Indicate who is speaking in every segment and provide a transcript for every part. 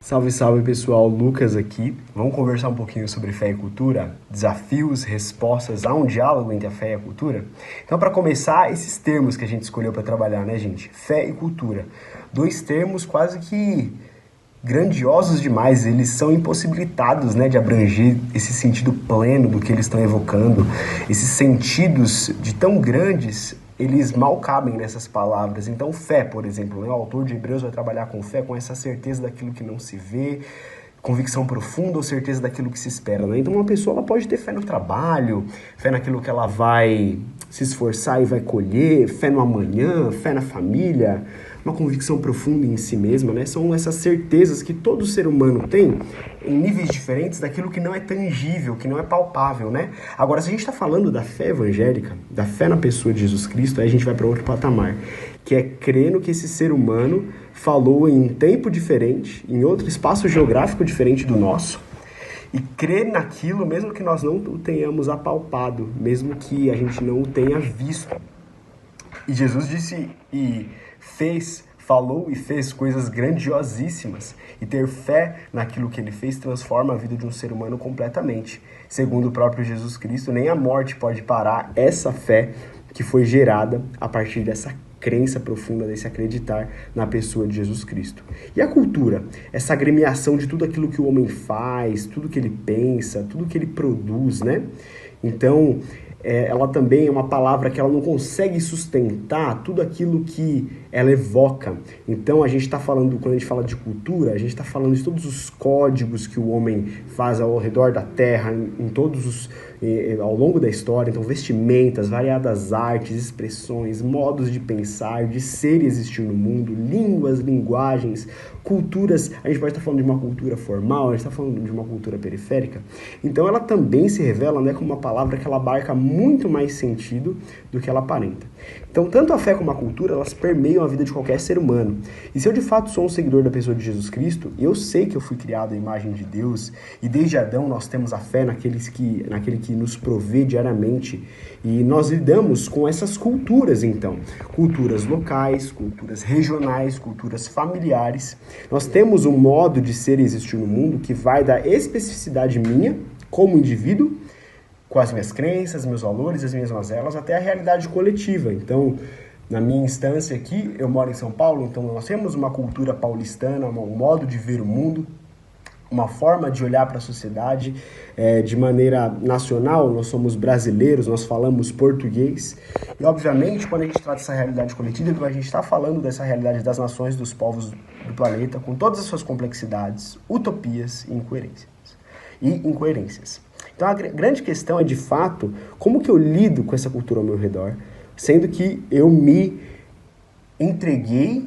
Speaker 1: Salve, salve pessoal, Lucas aqui. Vamos conversar um pouquinho sobre fé e cultura? Desafios, respostas, há um diálogo entre a fé e a cultura? Então, para começar, esses termos que a gente escolheu para trabalhar, né, gente? Fé e cultura. Dois termos quase que grandiosos demais, eles são impossibilitados, né, de abranger esse sentido pleno do que eles estão evocando. Esses sentidos de tão grandes, eles mal cabem nessas palavras. Então, fé, por exemplo, né, o autor de Hebreus vai trabalhar com fé, com essa certeza daquilo que não se vê, convicção profunda ou certeza daquilo que se espera, né? Então uma pessoa ela pode ter fé no trabalho, fé naquilo que ela vai se esforçar e vai colher, fé no amanhã, fé na família, uma convicção profunda em si mesma, né? São essas certezas que todo ser humano tem em níveis diferentes daquilo que não é tangível, que não é palpável, né? Agora, se a gente está falando da fé evangélica, da fé na pessoa de Jesus Cristo, aí a gente vai para outro patamar, que é crer no que esse ser humano falou em um tempo diferente, em outro espaço geográfico diferente do nosso, e crer naquilo mesmo que nós não o tenhamos apalpado, mesmo que a gente não o tenha visto. E Jesus disse e falou e fez coisas grandiosíssimas. E ter fé naquilo que ele fez transforma a vida de um ser humano completamente. Segundo o próprio Jesus Cristo, nem a morte pode parar essa fé que foi gerada a partir dessa crença profunda, desse acreditar na pessoa de Jesus Cristo. E a cultura? Essa agremiação de tudo aquilo que o homem faz, tudo que ele pensa, tudo que ele produz, né? Então, ela também é uma palavra que ela não consegue sustentar tudo aquilo que ela evoca. Então, a gente está falando, quando a gente fala de cultura, a gente está falando de todos os códigos que o homem faz ao redor da terra, em todos os ao longo da história. Então, vestimentas, variadas artes, expressões, modos de pensar, de ser e existir no mundo, línguas, linguagens, culturas. A gente pode estar falando de uma cultura formal, a gente está falando de uma cultura periférica. Então, ela também se revela, né, como uma palavra que ela abarca muito mais sentido do que ela aparenta. Então, tanto a fé como a cultura, elas permeiam a vida de qualquer ser humano. E se eu de fato sou um seguidor da pessoa de Jesus Cristo, eu sei que eu fui criado à imagem de Deus, e desde Adão nós temos a fé naquele que nos provê diariamente, e nós lidamos com essas culturas, então. Culturas locais, culturas regionais, culturas familiares. Nós temos um modo de ser e existir no mundo que vai da especificidade minha, como indivíduo, com as minhas crenças, meus valores, as minhas mazelas, até a realidade coletiva. Então, na minha instância aqui, eu moro em São Paulo, então nós temos uma cultura paulistana, um modo de ver o mundo, uma forma de olhar para a sociedade de maneira nacional. Nós somos brasileiros, nós falamos português, e obviamente quando a gente trata dessa realidade coletiva, a gente está falando dessa realidade das nações, dos povos do planeta, com todas as suas complexidades, utopias e incoerências. Então a grande questão é, de fato, como que eu lido com essa cultura ao meu redor, sendo que eu me entreguei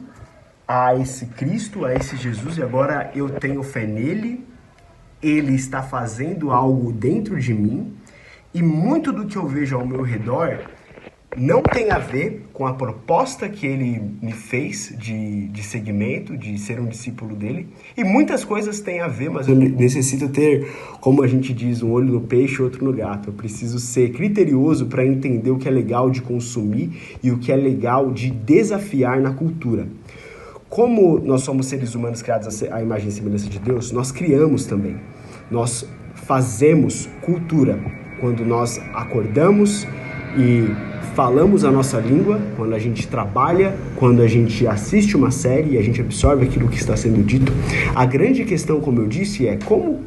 Speaker 1: a esse Cristo, a esse Jesus, e agora eu tenho fé nele, ele está fazendo algo dentro de mim, e muito do que eu vejo ao meu redor não tem a ver com a proposta que ele me fez de segmento, de ser um discípulo dele, e muitas coisas têm a ver, mas eu necessito ter, como a gente diz, um olho no peixe e outro no gato. Eu preciso ser criterioso para entender o que é legal de consumir e o que é legal de desafiar na cultura. Como nós somos seres humanos criados à imagem e semelhança de Deus, nós criamos também. Nós fazemos cultura quando nós acordamos e falamos a nossa língua, quando a gente trabalha, quando a gente assiste uma série e a gente absorve aquilo que está sendo dito. A grande questão, como eu disse, é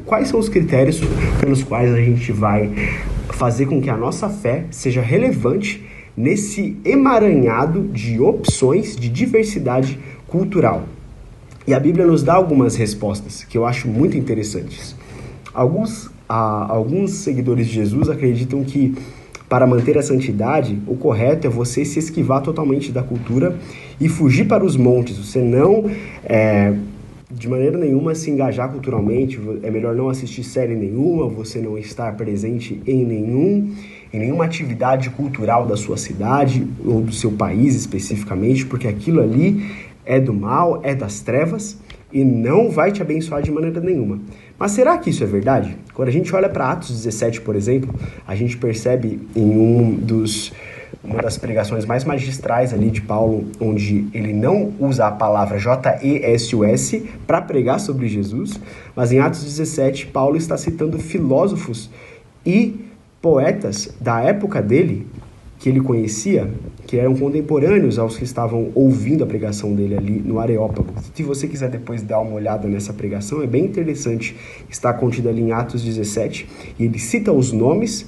Speaker 1: quais são os critérios pelos quais a gente vai fazer com que a nossa fé seja relevante nesse emaranhado de opções, de diversidade cultural. E a Bíblia nos dá algumas respostas que eu acho muito interessantes. Alguns seguidores de Jesus acreditam que para manter a santidade, o correto é você se esquivar totalmente da cultura e fugir para os montes. Você não, de maneira nenhuma, se engajar culturalmente. É melhor não assistir série nenhuma, você não estar presente em nenhuma atividade cultural da sua cidade ou do seu país especificamente, porque aquilo ali é do mal, é das trevas e não vai te abençoar de maneira nenhuma. Mas será que isso é verdade? Quando a gente olha para Atos 17, por exemplo, a gente percebe em um dos uma das pregações mais magistrais ali de Paulo, onde ele não usa a palavra Jesus para pregar sobre Jesus, mas em Atos 17, Paulo está citando filósofos e poetas da época dele, que ele conhecia, que eram contemporâneos aos que estavam ouvindo a pregação dele ali no Areópago. Se você quiser depois dar uma olhada nessa pregação, é bem interessante, está contida ali em Atos 17, e ele cita os nomes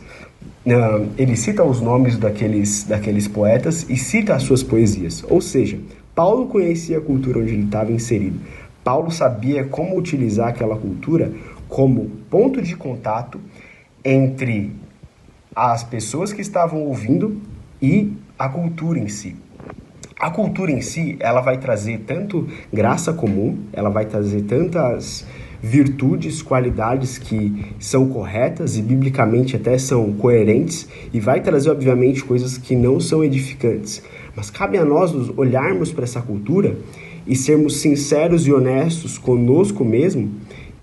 Speaker 1: daqueles poetas e cita as suas poesias. Ou seja, Paulo conhecia a cultura onde ele estava inserido. Paulo sabia como utilizar aquela cultura como ponto de contato entre as pessoas que estavam ouvindo e a cultura em si. A cultura em si, ela vai trazer tanto graça comum, ela vai trazer tantas virtudes, qualidades que são corretas e biblicamente até são coerentes, e vai trazer, obviamente, coisas que não são edificantes. Mas cabe a nós olharmos para essa cultura e sermos sinceros e honestos conosco mesmo,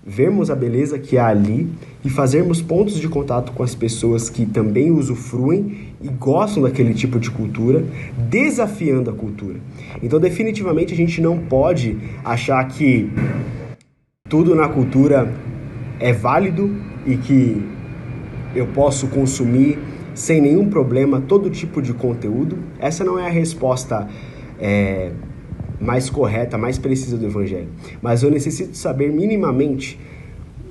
Speaker 1: vermos a beleza que há ali e fazermos pontos de contato com as pessoas que também usufruem e gostam daquele tipo de cultura, desafiando a cultura. Então, definitivamente, a gente não pode achar que tudo na cultura é válido e que eu posso consumir sem nenhum problema todo tipo de conteúdo. Essa não é a resposta mais correta, mais precisa do Evangelho. Mas eu necessito saber minimamente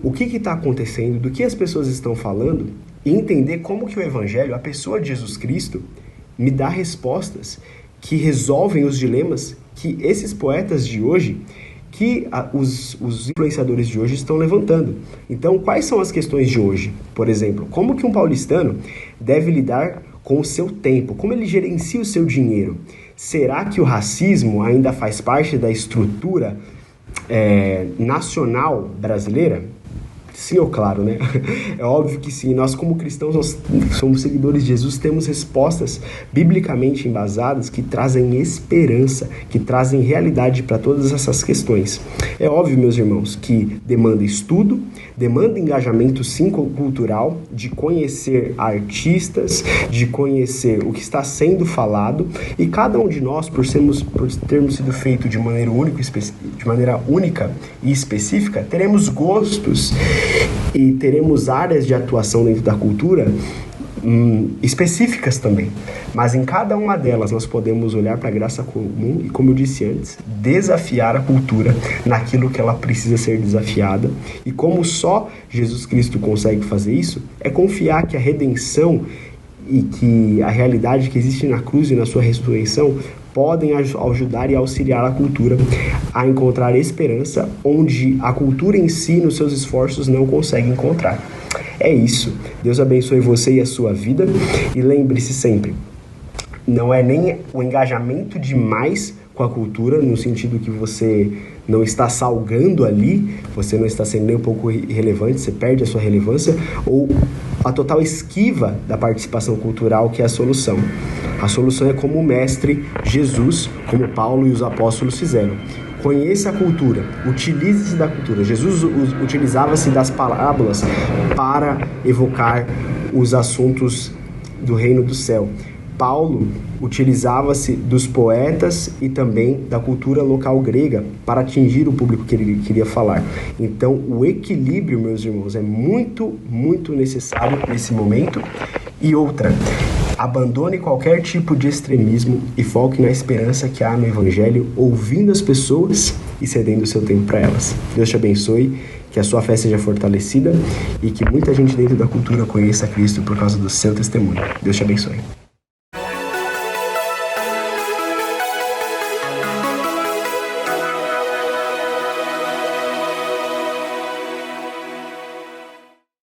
Speaker 1: o que está acontecendo, do que as pessoas estão falando e entender como que o Evangelho, a pessoa de Jesus Cristo, me dá respostas que resolvem os dilemas que esses poetas de hoje, que os influenciadores de hoje estão levantando. Então, quais são as questões de hoje? Por exemplo, como que um paulistano deve lidar com o seu tempo? Como ele gerencia o seu dinheiro? Será que o racismo ainda faz parte da estrutura nacional brasileira? Sim ou claro, né? É óbvio que sim. Nós, como cristãos, nós somos seguidores de Jesus, temos respostas biblicamente embasadas que trazem esperança, que trazem realidade para todas essas questões. É óbvio, meus irmãos, que demanda estudo, demanda engajamento, sim, cultural, de conhecer artistas, de conhecer o que está sendo falado, e cada um de nós, por termos sido feito de maneira única e específica, teremos gostos e teremos áreas de atuação dentro da cultura específicas também. Mas em cada uma delas nós podemos olhar para a graça comum e, como eu disse antes, desafiar a cultura naquilo que ela precisa ser desafiada. E como só Jesus Cristo consegue fazer isso, é confiar que a redenção e que a realidade que existe na cruz e na sua ressurreição podem ajudar e auxiliar a cultura a encontrar esperança onde a cultura em si, nos seus esforços, não consegue encontrar. É isso. Deus abençoe você e a sua vida. E lembre-se sempre, não é nem o engajamento demais com a cultura, no sentido que você não está salgando ali, você não está sendo nem um pouco irrelevante, você perde a sua relevância, ou a total esquiva da participação cultural, que é a solução. A solução é como o mestre Jesus, como Paulo e os apóstolos fizeram. Conheça a cultura, utilize-se da cultura. Jesus utilizava-se das parábolas para evocar os assuntos do reino do céu. Paulo utilizava-se dos poetas e também da cultura local grega para atingir o público que ele queria falar. Então, o equilíbrio, meus irmãos, é muito, muito necessário nesse momento. E outra, abandone qualquer tipo de extremismo e foque na esperança que há no Evangelho, ouvindo as pessoas e cedendo o seu tempo para elas. Deus te abençoe, que a sua fé seja fortalecida e que muita gente dentro da cultura conheça Cristo por causa do seu testemunho. Deus te abençoe.